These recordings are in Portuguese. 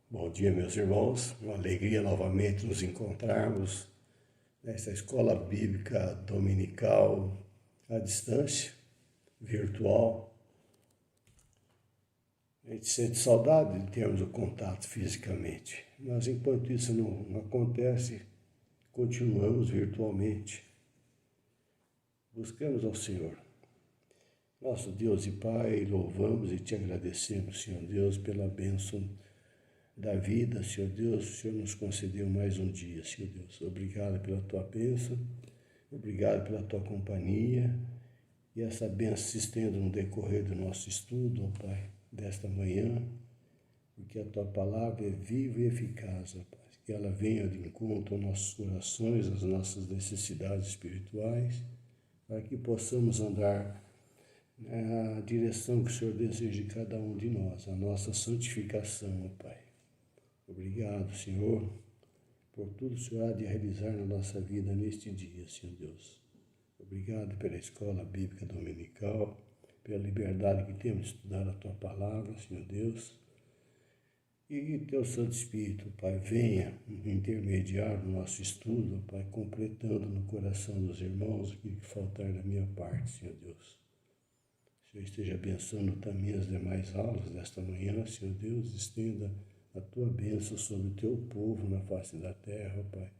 Bom dia, meus irmãos. Uma alegria novamente nos encontrarmos nessa escola bíblica dominical à distância, virtual. A gente sente saudade de termos o contato fisicamente, mas enquanto isso não acontece, continuamos virtualmente. Buscamos ao Senhor. Nosso Deus e Pai, louvamos e te agradecemos, Senhor Deus, pela bênção da vida, Senhor Deus. O Senhor nos concedeu mais um dia, Senhor Deus. Obrigado pela tua bênção, obrigado pela tua companhia, e essa bênção se estenda no decorrer do nosso estudo, ó Pai, desta manhã, porque a tua palavra é viva e eficaz, ó Pai, que ela venha de encontro aos nossos corações, às nossas necessidades espirituais, para que possamos andar na direção que o Senhor deseja de cada um de nós, a nossa santificação, ó Pai. Obrigado, Senhor, por tudo que o Senhor há de realizar na nossa vida neste dia, Senhor Deus. Obrigado pela escola bíblica dominical, pela liberdade que temos de estudar a tua palavra, Senhor Deus. E teu Santo Espírito, Pai, venha intermediar no nosso estudo, Pai, completando no coração dos irmãos o que faltar da minha parte, Senhor Deus. O Senhor esteja abençoando também as demais aulas desta manhã, Senhor Deus, estenda a tua bênção sobre o teu povo na face da terra, ó Pai.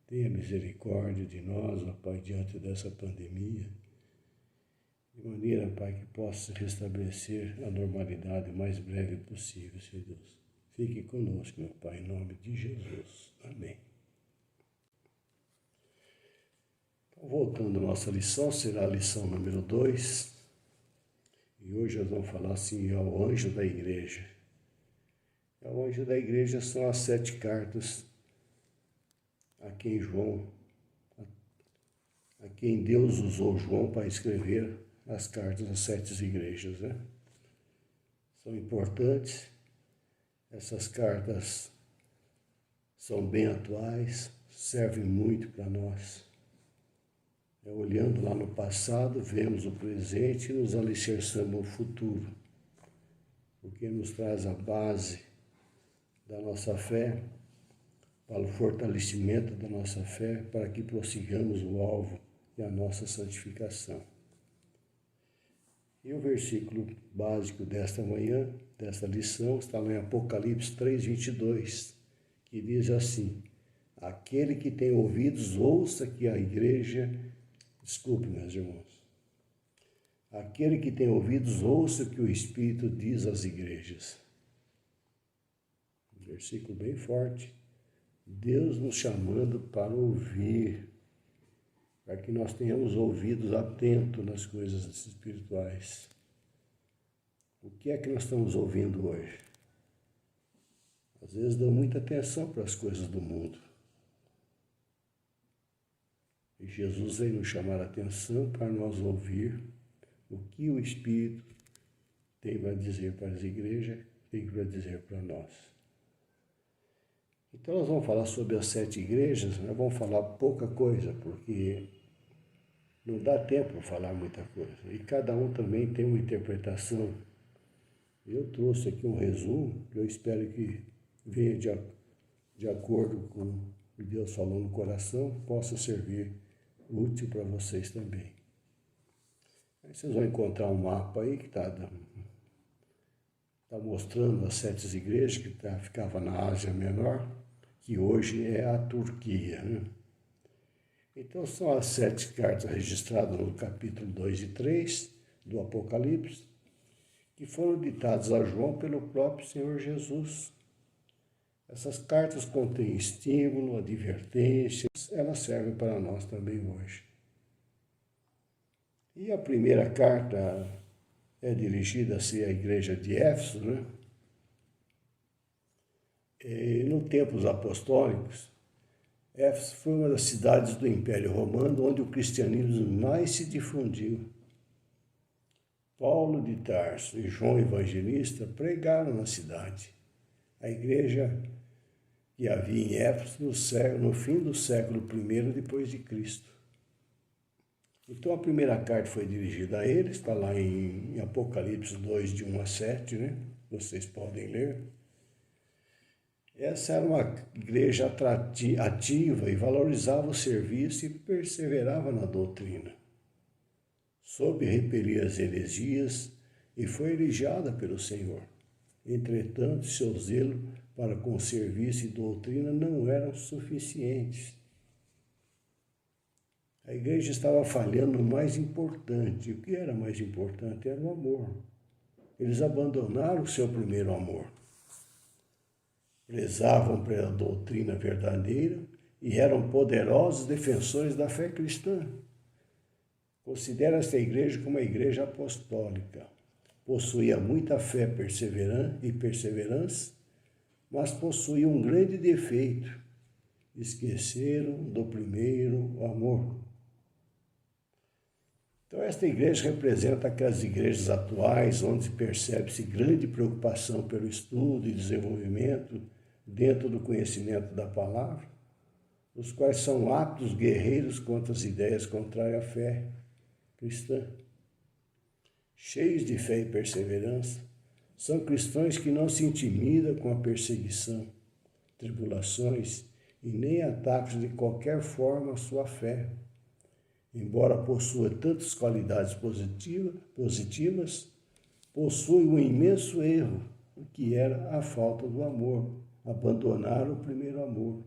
Tenha misericórdia de nós, ó Pai, diante dessa pandemia, de maneira, Pai, que possa restabelecer a normalidade o mais breve possível, Senhor Deus. Fique conosco, meu Pai, em nome de Jesus. Amém. Então, voltando à nossa lição, será a lição número 2. E hoje nós vamos falar assim, ao anjo da igreja. O anjo da igreja são as 7 cartas a quem Deus usou João para escrever as cartas às 7 igrejas, né? São importantes, essas cartas são bem atuais, servem muito para nós. Olhando lá no passado, vemos o presente e nos alicerçamos no futuro, porque nos traz a base da nossa fé, para o fortalecimento da nossa fé, para que prossigamos o alvo e a nossa santificação. E o versículo básico desta manhã, desta lição, está lá em Apocalipse 3:22, que diz assim: aquele que tem ouvidos, ouça que a igreja... Desculpe, meus irmãos. Aquele que tem ouvidos, ouça o que o Espírito diz às igrejas. Versículo bem forte. Deus nos chamando para ouvir, para que nós tenhamos ouvidos atentos nas coisas espirituais. O que é que nós estamos ouvindo hoje? Às vezes dão muita atenção para as coisas do mundo. E Jesus veio nos chamar a atenção para nós ouvir o que o Espírito tem para dizer para as igrejas, tem para dizer para nós. Então nós vamos falar sobre as 7 igrejas, nós vamos falar pouca coisa, porque não dá tempo para falar muita coisa. E cada um também tem uma interpretação. Eu trouxe aqui um resumo, que eu espero que venha de acordo com o que Deus falou no coração, possa servir útil para vocês também. Aí vocês vão encontrar um mapa aí que está mostrando as 7 igrejas que ficava na Ásia Menor, que hoje é a Turquia, né? Então são as 7 cartas registradas no capítulo 2 e 3 do Apocalipse, que foram ditadas a João pelo próprio Senhor Jesus. Essas cartas contêm estímulo, advertências, elas servem para nós também hoje. E a primeira carta é dirigida à igreja de Éfeso, né? E no tempo dos apostólicos, Éfeso foi uma das cidades do Império Romano onde o cristianismo mais se difundiu. Paulo de Tarso e João Evangelista pregaram na cidade. A igreja que havia em Éfeso no fim do século I depois de Cristo. Então a primeira carta foi dirigida a eles, está lá em Apocalipse 2, de 1 a 7, né? Vocês podem ler. Essa era uma igreja ativa e valorizava o serviço e perseverava na doutrina. Soube repelir as heresias e foi elogiada pelo Senhor. Entretanto, seu zelo para com serviço e doutrina não eram suficientes. A igreja estava falhando no mais importante. O que era mais importante? Era o amor. Eles abandonaram o seu primeiro amor. Prezavam pela doutrina verdadeira e eram poderosos defensores da fé cristã. Considera esta igreja como uma igreja apostólica. Possuía muita fé e perseverança, mas possuía um grande defeito. Esqueceram do primeiro amor. Então, esta igreja representa aquelas igrejas atuais, onde percebe-se grande preocupação pelo estudo e desenvolvimento dentro do conhecimento da palavra, os quais são aptos guerreiros contra as ideias contrárias à fé cristã. Cheios de fé e perseverança, são cristãos que não se intimidam com a perseguição, tribulações e nem ataques de qualquer forma à sua fé. Embora possua tantas qualidades positivas, possui um imenso erro, o que era a falta do amor, abandonar o primeiro amor.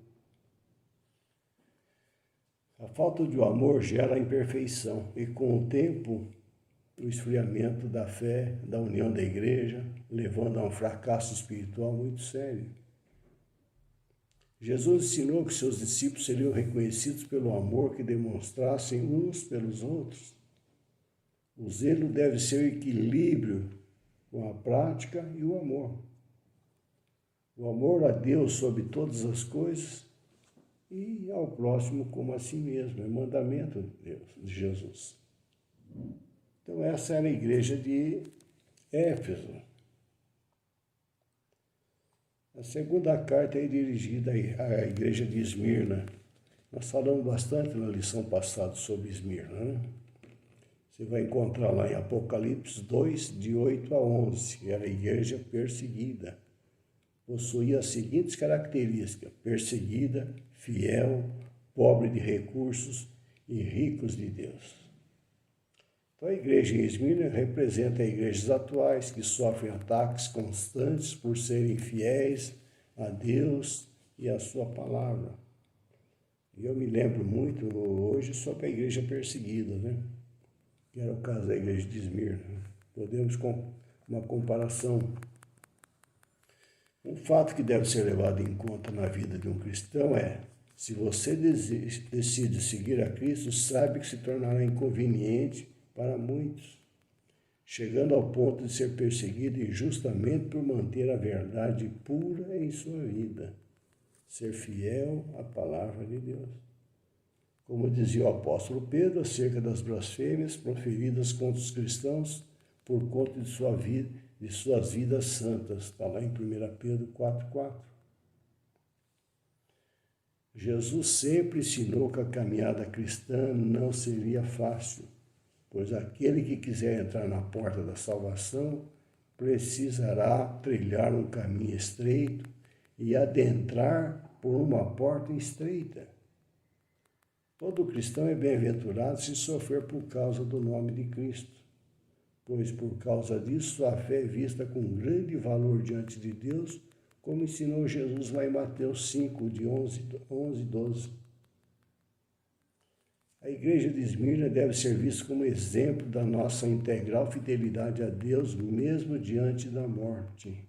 A falta de amor gera a imperfeição e, com o tempo, o esfriamento da fé, da união da igreja, levando a um fracasso espiritual muito sério. Jesus ensinou que seus discípulos seriam reconhecidos pelo amor que demonstrassem uns pelos outros. O zelo deve ser o equilíbrio com a prática e o amor. O amor a Deus sobre todas as coisas e ao próximo como a si mesmo, é mandamento de Deus, de Jesus. Então essa era a igreja de Éfeso. A segunda carta é dirigida à igreja de Esmirna. Nós falamos bastante na lição passada sobre Esmirna, né? Você vai encontrar lá em Apocalipse 2, de 8 a 11. Era a igreja perseguida. Possuía as seguintes características: perseguida, fiel, pobre de recursos e ricos de Deus. Então, a igreja em Esmirna representa igrejas atuais que sofrem ataques constantes por serem fiéis a Deus e a sua palavra. E eu me lembro muito hoje sobre a igreja perseguida, né? Que era o caso da igreja de Esmirna. Podemos com uma comparação. Um fato que deve ser levado em conta na vida de um cristão é: se você decide seguir a Cristo, sabe que se tornará inconveniente para muitos, chegando ao ponto de ser perseguido injustamente por manter a verdade pura em sua vida, ser fiel à palavra de Deus. Como dizia o apóstolo Pedro acerca das blasfêmias proferidas contra os cristãos por conta de suas vidas santas, está lá em 1 Pedro 4,4. Jesus sempre ensinou que a caminhada cristã não seria fácil, pois aquele que quiser entrar na porta da salvação precisará trilhar um caminho estreito e adentrar por uma porta estreita. Todo cristão é bem-aventurado se sofrer por causa do nome de Cristo, pois por causa disso sua fé é vista com grande valor diante de Deus, como ensinou Jesus lá em Mateus 5, de 11 e 12. A igreja de Esmirna deve ser vista como exemplo da nossa integral fidelidade a Deus, mesmo diante da morte.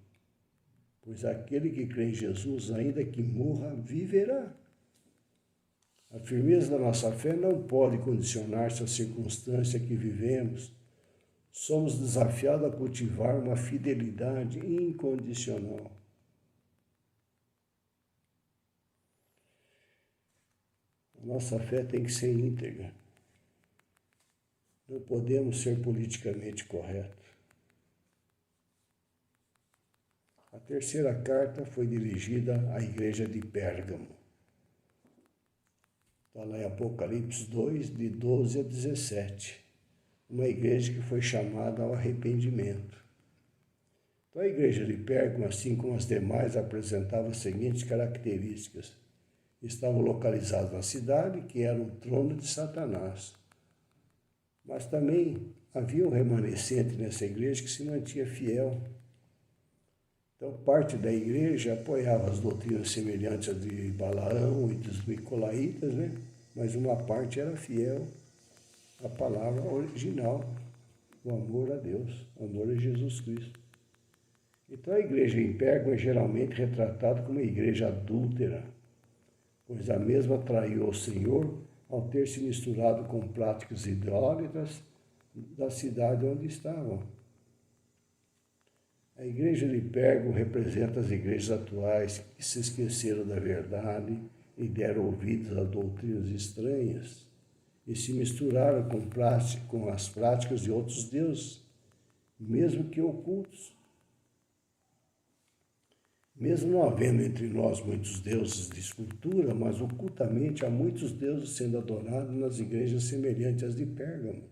Pois aquele que crê em Jesus, ainda que morra, viverá. A firmeza da nossa fé não pode condicionar-se à circunstância que vivemos. Somos desafiados a cultivar uma fidelidade incondicional. Nossa fé tem que ser íntegra. Não podemos ser politicamente corretos. A terceira carta foi dirigida à igreja de Pérgamo. Está lá em Apocalipse 2, de 12 a 17. Uma igreja que foi chamada ao arrependimento. Então, a igreja de Pérgamo, assim como as demais, apresentava as seguintes características. Estavam localizados na cidade, que era o trono de Satanás. Mas também havia um remanescente nessa igreja que se mantinha fiel. Então, parte da igreja apoiava as doutrinas semelhantes às de Balaão e dos Nicolaítas, né? Mas uma parte era fiel à palavra original, o amor a Deus, o amor a Jesus Cristo. Então, a igreja em Pérgamo é geralmente retratada como uma igreja adúltera, pois a mesma traiu o Senhor ao ter se misturado com práticas idólatras da cidade onde estavam. A igreja de Pérgamo representa as igrejas atuais que se esqueceram da verdade e deram ouvidos a doutrinas estranhas e se misturaram com as práticas de outros deuses, mesmo que ocultos. Mesmo não havendo entre nós muitos deuses de escultura, mas ocultamente há muitos deuses sendo adorados nas igrejas semelhantes às de Pérgamo.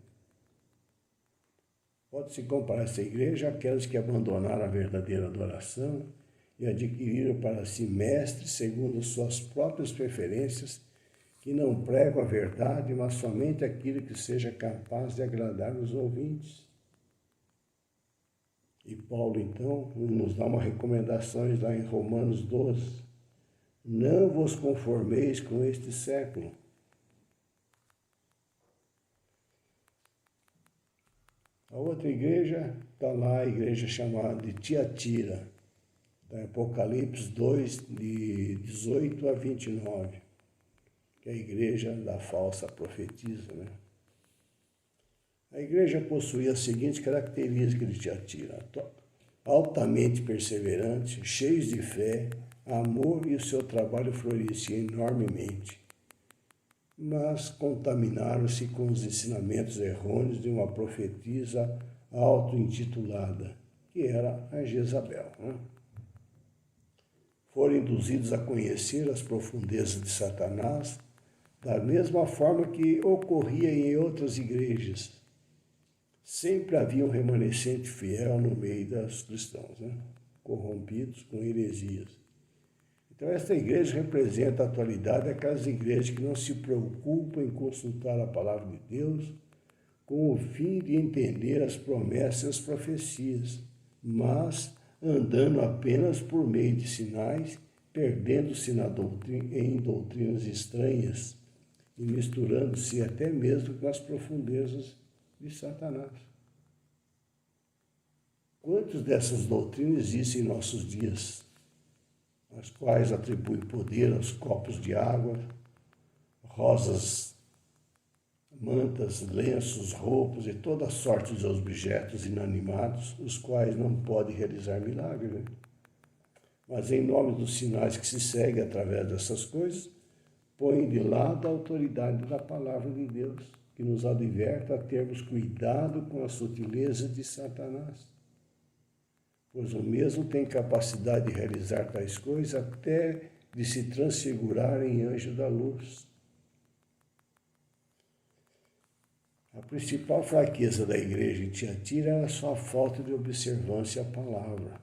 Pode-se comparar essa igreja àquelas que abandonaram a verdadeira adoração e adquiriram para si mestres segundo suas próprias preferências, que não pregam a verdade, mas somente aquilo que seja capaz de agradar os ouvintes. E Paulo, então, nos dá uma recomendação lá em Romanos 12. Não vos conformeis com este século. A outra igreja está lá, a igreja chamada de Tiatira, da Apocalipse 2, de 18 a 29, que é a igreja da falsa profetisa, né? A igreja possuía as seguintes características de Tiatira: altamente perseverante, cheios de fé, amor, e o seu trabalho florescia enormemente. Mas contaminaram-se com os ensinamentos errôneos de uma profetisa auto-intitulada, que era a Jezabel, né? Foram induzidos a conhecer as profundezas de Satanás, da mesma forma que ocorria em outras igrejas. Sempre havia um remanescente fiel no meio dos cristãos, né? Corrompidos com heresias. Então, esta igreja representa a atualidade daquelas igrejas que não se preocupam em consultar a palavra de Deus com o fim de entender as promessas e as profecias, mas andando apenas por meio de sinais, perdendo-se em doutrinas estranhas e misturando-se até mesmo nas profundezas de Satanás. Quantas dessas doutrinas existem em nossos dias, as quais atribuem poder aos copos de água, rosas, mantas, lenços, roupas e toda sorte de objetos inanimados, os quais não podem realizar milagres, né? Mas em nome dos sinais que se seguem através dessas coisas, põem de lado a autoridade da palavra de Deus, que nos adverte a termos cuidado com a sutileza de Satanás, pois o mesmo tem capacidade de realizar tais coisas até de se transfigurar em anjo da luz. A principal fraqueza da igreja em Tiatira era a sua falta de observância à palavra.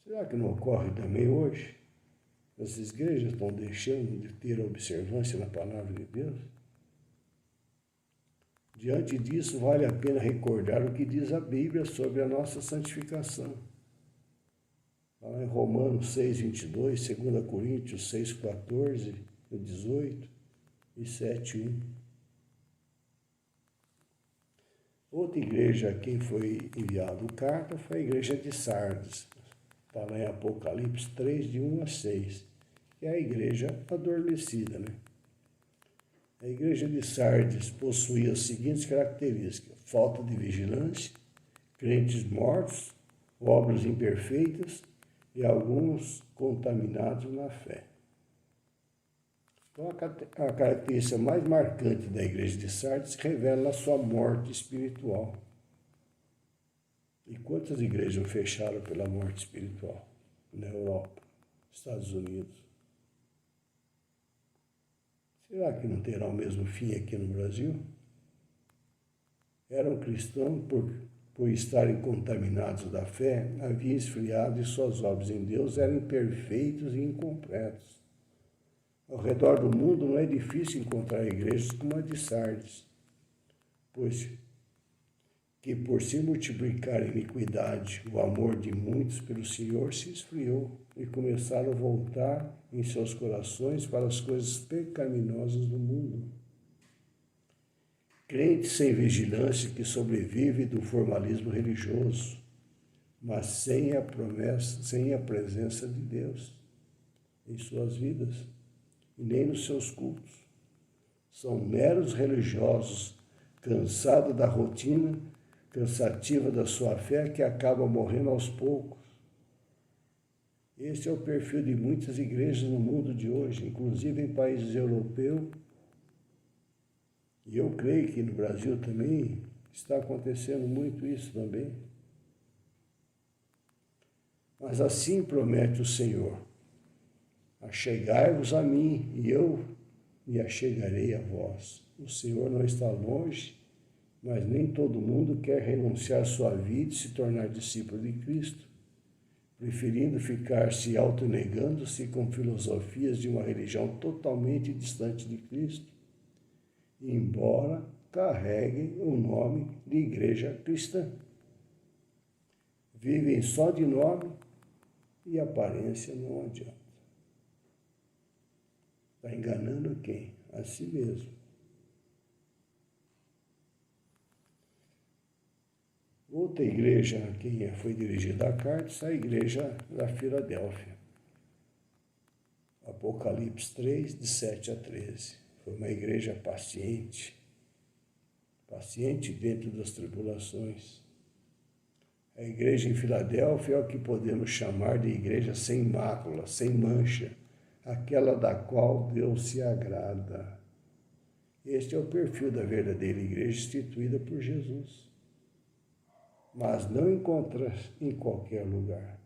Será que não ocorre também hoje? As igrejas estão deixando de ter observância na palavra de Deus? Diante disso, vale a pena recordar o que diz a Bíblia sobre a nossa santificação. Lá em Romanos 6, 22, 2 Coríntios 6, 14, 18 e 7, 1. Outra igreja a quem foi enviado carta foi a igreja de Sardes. Está lá em Apocalipse 3, de 1 a 6, que é a igreja adormecida, né? A igreja de Sardes possuía as seguintes características: falta de vigilância, crentes mortos, obras imperfeitas e alguns contaminados na fé. Então, a característica mais marcante da igreja de Sardes revela a sua morte espiritual. E quantas igrejas fecharam pela morte espiritual? Na Europa, Estados Unidos. Será que não terá o mesmo fim aqui no Brasil? Eram cristãos por estarem contaminados da fé, haviam esfriado e suas obras em Deus eram imperfeitos e incompletos. Ao redor do mundo não é difícil encontrar igrejas como a de Sardes, pois que por se multiplicar a iniquidade, o amor de muitos pelo Senhor se esfriou e começaram a voltar em seus corações para as coisas pecaminosas do mundo. Crente sem vigilância que sobrevive do formalismo religioso, mas sem a promessa, sem a presença de Deus em suas vidas e nem nos seus cultos. São meros religiosos, cansados da rotina cansativa da sua fé, que acabam morrendo aos poucos. Esse é o perfil de muitas igrejas no mundo de hoje, inclusive em países europeus. E eu creio que no Brasil também está acontecendo muito isso também. Mas assim promete o Senhor: achegai-vos a mim, e eu me achegarei a vós. O Senhor não está longe, mas nem todo mundo quer renunciar à sua vida e se tornar discípulo de Cristo, preferindo ficar se autonegando-se com filosofias de uma religião totalmente distante de Cristo, embora carreguem o nome de igreja cristã. Vivem só de nome e aparência não adianta. Está enganando quem? A si mesmo. Outra igreja a quem foi dirigida a carta é a igreja da Filadélfia. Apocalipse 3, de 7 a 13. Foi uma igreja paciente dentro das tribulações. A igreja em Filadélfia é o que podemos chamar de igreja sem mácula, sem mancha, aquela da qual Deus se agrada. Este é o perfil da verdadeira igreja instituída por Jesus, mas não encontra em qualquer lugar.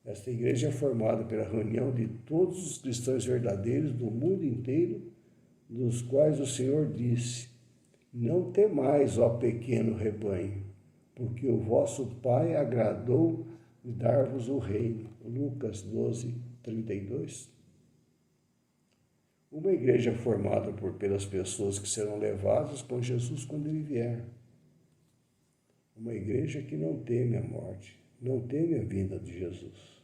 Esta igreja é formada pela reunião de todos os cristãos verdadeiros do mundo inteiro, dos quais o Senhor disse: não temais, ó pequeno rebanho, porque o vosso Pai agradou de dar-vos o reino. Lucas 12, 32. Uma igreja formada pelas pessoas que serão levadas com Jesus quando ele vier. Uma igreja que não teme a morte, não teme a vinda de Jesus.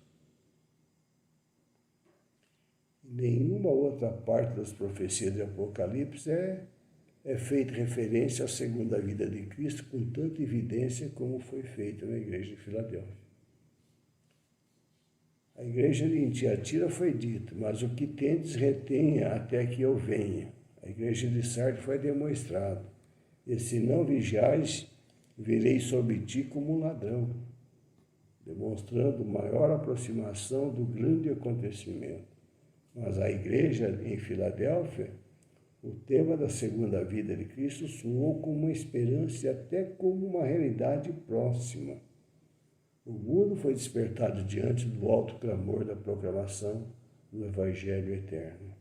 Nenhuma outra parte das profecias de Apocalipse é feita referência à segunda vinda de Cristo com tanta evidência como foi feito na igreja de Filadélfia. A igreja de Tiatira foi dito: mas o que tendes retenha até que eu venha. A igreja de Sardes foi demonstrado: e se não vigiais, virei sobre ti como um ladrão, demonstrando maior aproximação do grande acontecimento. Mas a igreja em Filadélfia, o tema da segunda vida de Cristo soou como uma esperança e até como uma realidade próxima. O mundo foi despertado diante do alto clamor da proclamação do Evangelho eterno.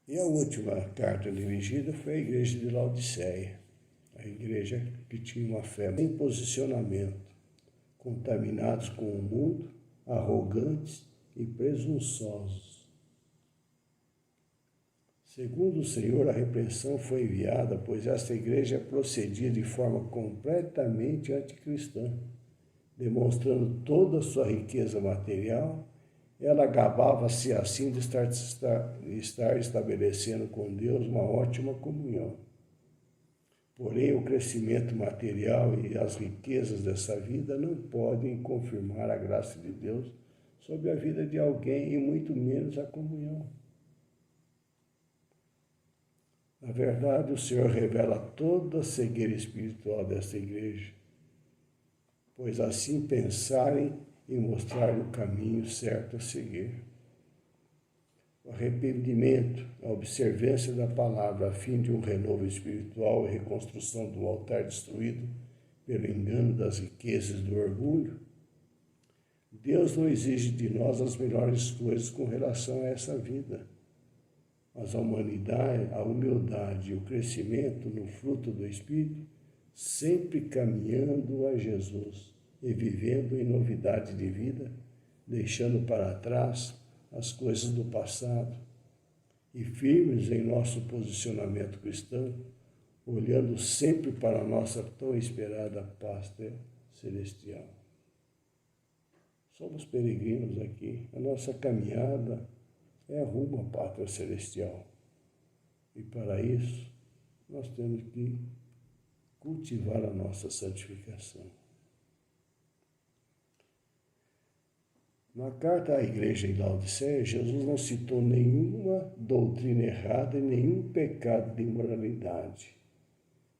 E a última carta dirigida foi à igreja de Laodiceia, a igreja que tinha uma fé sem posicionamento, contaminados com o mundo, arrogantes e presunçosos. Segundo o Senhor, a repreensão foi enviada, pois esta igreja procedia de forma completamente anticristã, demonstrando toda a sua riqueza material. Ela gabava-se assim de estar estabelecendo com Deus uma ótima comunhão. Porém, o crescimento material e as riquezas dessa vida não podem confirmar a graça de Deus sobre a vida de alguém e muito menos a comunhão. Na verdade, o Senhor revela toda a cegueira espiritual desta igreja, pois assim pensarem em mostrar o caminho certo a seguir. O arrependimento, a observância da palavra a fim de um renovo espiritual e reconstrução do altar destruído pelo engano das riquezas e do orgulho. Deus não exige de nós as melhores coisas com relação a essa vida, mas a humanidade, a humildade e o crescimento no fruto do Espírito, sempre caminhando a Jesus e vivendo em novidade de vida, deixando para trás as coisas do passado e firmes em nosso posicionamento cristão, olhando sempre para a nossa tão esperada pátria celestial. Somos peregrinos aqui, a nossa caminhada é rumo à pátria celestial. E para isso, nós temos que cultivar a nossa santificação. Na carta à igreja em Laodiceia, Jesus não citou nenhuma doutrina errada e nenhum pecado de imoralidade.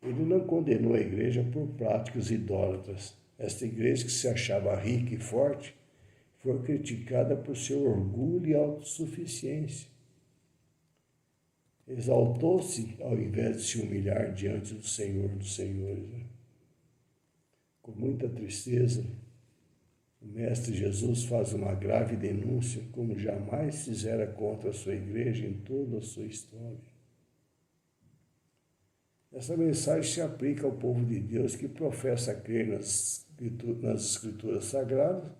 Ele não condenou a igreja por práticas idólatras. Esta igreja, que se achava rica e forte, foi criticada por seu orgulho e autossuficiência. Exaltou-se ao invés de se humilhar diante do Senhor dos Senhores. Com muita tristeza, o Mestre Jesus faz uma grave denúncia, como jamais fizera contra a sua igreja em toda a sua história. Essa mensagem se aplica ao povo de Deus que professa crer nas Escrituras Sagradas,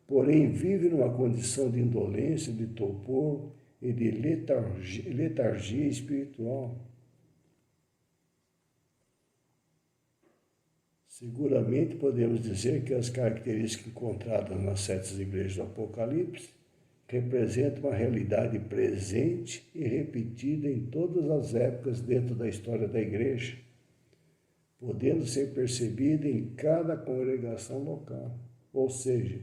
porém vive numa condição de indolência, de torpor e de letargia espiritual. Seguramente podemos dizer que as características encontradas nas 7 igrejas do Apocalipse representam uma realidade presente e repetida em todas as épocas dentro da história da igreja, podendo ser percebida em cada congregação local. Ou seja,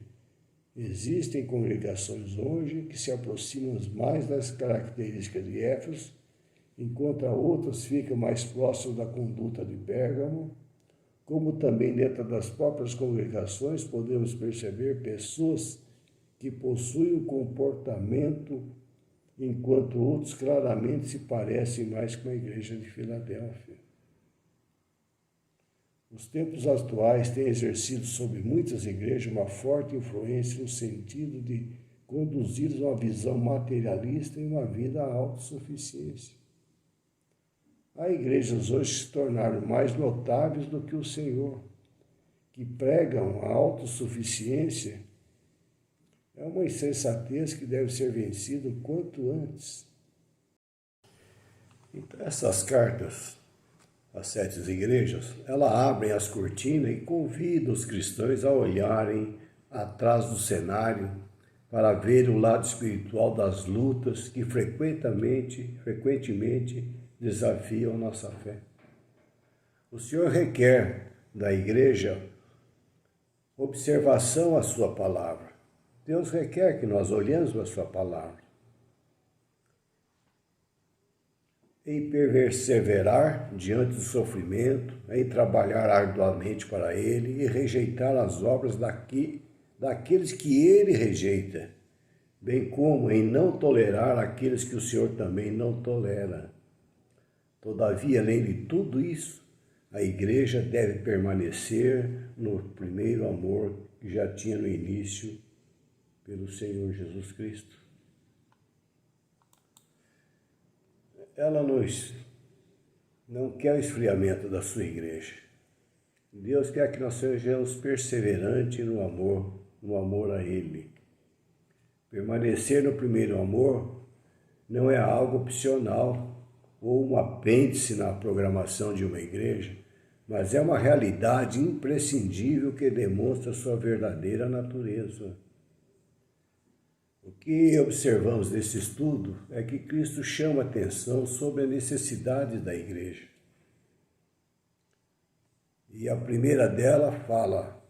existem congregações hoje que se aproximam mais das características de Éfeso, enquanto outras ficam mais próximas da conduta de Pérgamo, como também dentro das próprias congregações podemos perceber pessoas que possuem um comportamento, enquanto outros claramente se parecem mais com a igreja de Filadélfia. Os tempos atuais têm exercido sobre muitas igrejas uma forte influência no sentido de conduzir uma visão materialista e uma vida à autossuficiência. Há igrejas hoje que se tornaram mais notáveis do que o Senhor, que pregam a autossuficiência. É uma insensatez que deve ser vencida o quanto antes. Então, essas cartas às 7 igrejas, elas abrem as cortinas e convidam os cristãos a olharem atrás do cenário para ver o lado espiritual das lutas que frequentemente desafiam nossa fé. O Senhor requer da igreja observação à sua palavra. Deus requer que nós olhemos a sua palavra. Em perseverar diante do sofrimento, em trabalhar arduamente para Ele e rejeitar as obras daqueles que Ele rejeita, bem como em não tolerar aqueles que o Senhor também não tolera. Todavia, além de tudo isso, a igreja deve permanecer no primeiro amor que já tinha no início pelo Senhor Jesus Cristo. Ela não quer o esfriamento da sua igreja. Deus quer que nós sejamos perseverantes no amor a Ele. Permanecer no primeiro amor não é algo opcional ou um apêndice na programação de uma igreja, mas é uma realidade imprescindível que demonstra sua verdadeira natureza. O que observamos nesse estudo é que Cristo chama atenção sobre a necessidade da igreja. E a primeira dela fala: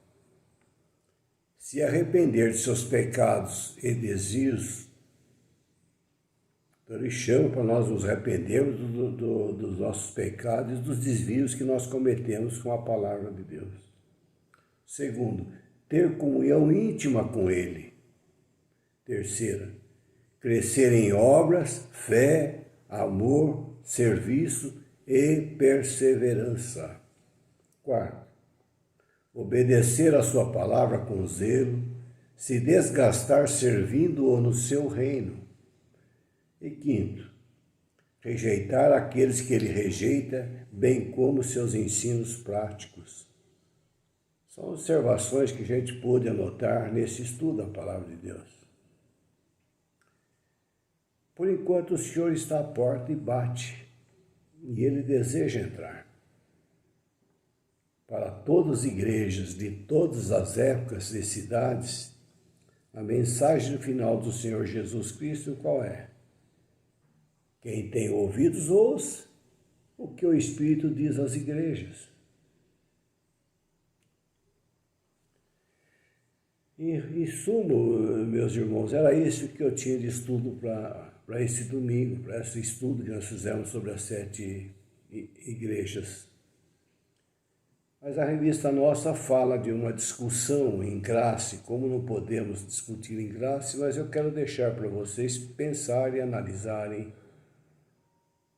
se arrepender de seus pecados e desvios. Então ele chama para nós nos arrependermos dos nossos pecados e dos desvios que nós cometemos com a palavra de Deus. Segundo, ter comunhão íntima com Ele. Terceira, crescer em obras, fé, amor, serviço e perseverança. Quarto, obedecer a sua palavra com zelo, se desgastar servindo-o no seu reino. E quinto, rejeitar aqueles que ele rejeita, bem como seus ensinos práticos. São observações que a gente pôde anotar nesse estudo da Palavra de Deus. Por enquanto, o Senhor está à porta e bate, e Ele deseja entrar. Para todas as igrejas de todas as épocas e cidades, a mensagem no final do Senhor Jesus Cristo qual é? Quem tem ouvidos, ouça o que o Espírito diz às igrejas. Em sumo, meus irmãos, era isso que eu tinha de estudo para esse domingo, para esse estudo que nós fizemos sobre as 7 igrejas. Mas a revista nossa fala de uma discussão em classe, como não podemos discutir em classe, mas eu quero deixar para vocês pensarem e analisarem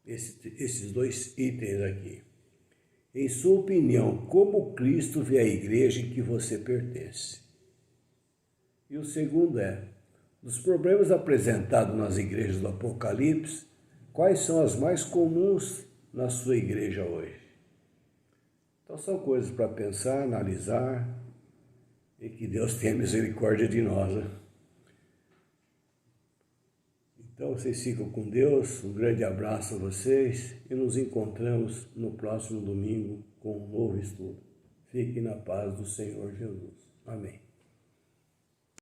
esses 2 itens aqui. Em sua opinião, como Cristo vê a igreja em que você pertence? E o segundo dos problemas apresentados nas igrejas do Apocalipse, quais são as mais comuns na sua igreja hoje? Então são coisas para pensar, analisar e que Deus tenha misericórdia de nós. Né? Então vocês ficam com Deus, um grande abraço a vocês e nos encontramos no próximo domingo com um novo estudo. Fiquem na paz do Senhor Jesus. Amém.